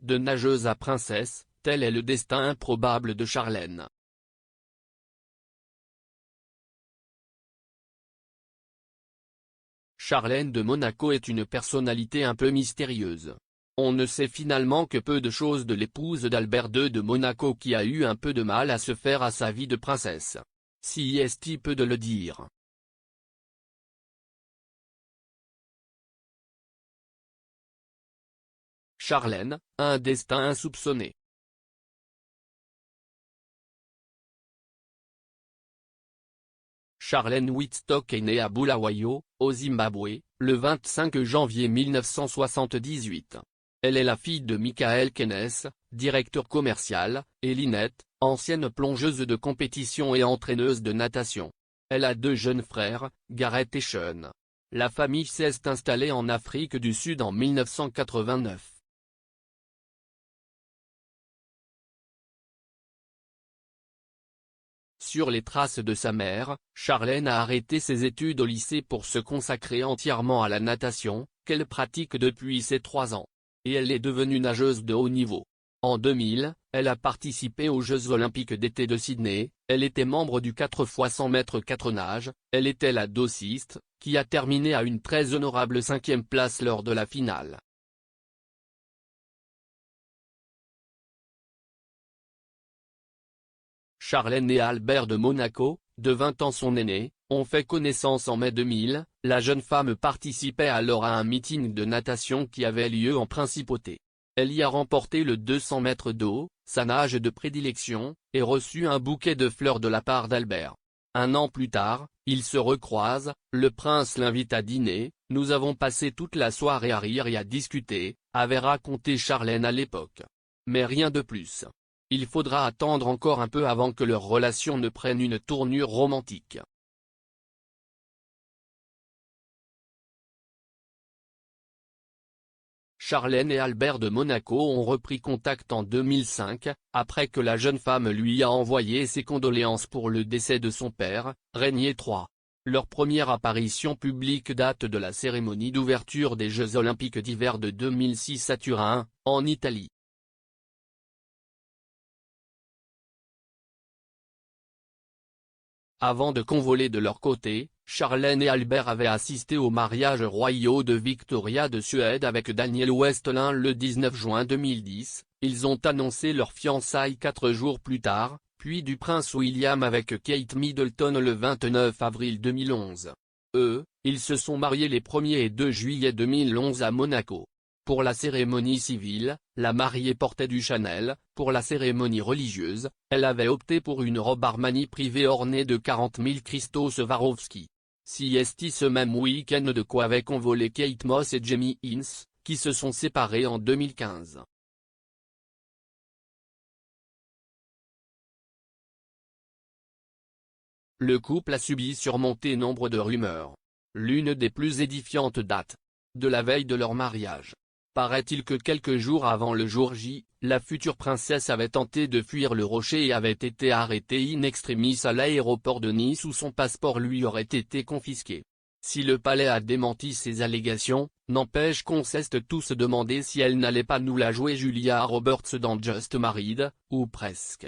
De nageuse à princesse, tel est le destin improbable de Charlène. Charlène de Monaco est une personnalité un peu mystérieuse. On ne sait finalement que peu de choses de l'épouse d'Albert II de Monaco qui a eu un peu de mal à se faire à sa vie de princesse. Si est peu de le dire. Charlène, un destin insoupçonné. Charlène Whitstock est née à Bulawayo, au Zimbabwe, le 25 janvier 1978. Elle est la fille de Michael Kenneth, directeur commercial, et Lynette, ancienne plongeuse de compétition et entraîneuse de natation. Elle a 2 jeunes frères, Gareth et Sean. La famille s'est installée en Afrique du Sud en 1989. Sur les traces de sa mère, Charlène a arrêté ses études au lycée pour se consacrer entièrement à la natation, qu'elle pratique depuis ses 3 ans. Et elle est devenue nageuse de haut niveau. En 2000, elle a participé aux Jeux Olympiques d'été de Sydney, elle était membre du 4x100 mètres 4 nages, elle était la dossiste, qui a terminé à une très honorable 5e place lors de la finale. Charlène et Albert de Monaco, de 20 ans son aîné, ont fait connaissance en mai 2000, la jeune femme participait alors à un meeting de natation qui avait lieu en Principauté. Elle y a remporté le 200 mètres d'eau, sa nage de prédilection, et reçu un bouquet de fleurs de la part d'Albert. Un an plus tard, ils se recroisent, le prince l'invite à dîner, nous avons passé toute la soirée à rire et à discuter, avait raconté Charlène à l'époque. Mais rien de plus. Il faudra attendre encore un peu avant que leur relation ne prenne une tournure romantique. Charlène et Albert de Monaco ont repris contact en 2005, après que la jeune femme lui a envoyé ses condoléances pour le décès de son père, Régnier III. Leur première apparition publique date de la cérémonie d'ouverture des Jeux Olympiques d'hiver de 2006 à Turin, en Italie. Avant de convoler de leur côté, Charlène et Albert avaient assisté au mariage royal de Victoria de Suède avec Daniel Westelin le 19 juin 2010, ils ont annoncé leur fiançailles 4 jours plus tard, puis du prince William avec Kate Middleton le 29 avril 2011. Ils se sont mariés les 1er et 2 juillet 2011 à Monaco. Pour la cérémonie civile, la mariée portait du Chanel, pour la cérémonie religieuse, elle avait opté pour une robe Armani privée ornée de 40 000 cristaux Swarovski. Si est ce même week-end de quoi avaient convolé Kate Moss et Jamie Hince, qui se sont séparés en 2015. Le couple a subi surmonter nombre de rumeurs. L'une des plus édifiantes date de la veille de leur mariage. Paraît-il que quelques jours avant le jour J, la future princesse avait tenté de fuir le rocher et avait été arrêtée in extremis à l'aéroport de Nice où son passeport lui aurait été confisqué. Si le palais a démenti ces allégations, n'empêche qu'on s'est tous demandé si elle n'allait pas nous la jouer Julia Roberts dans Just Married, ou presque.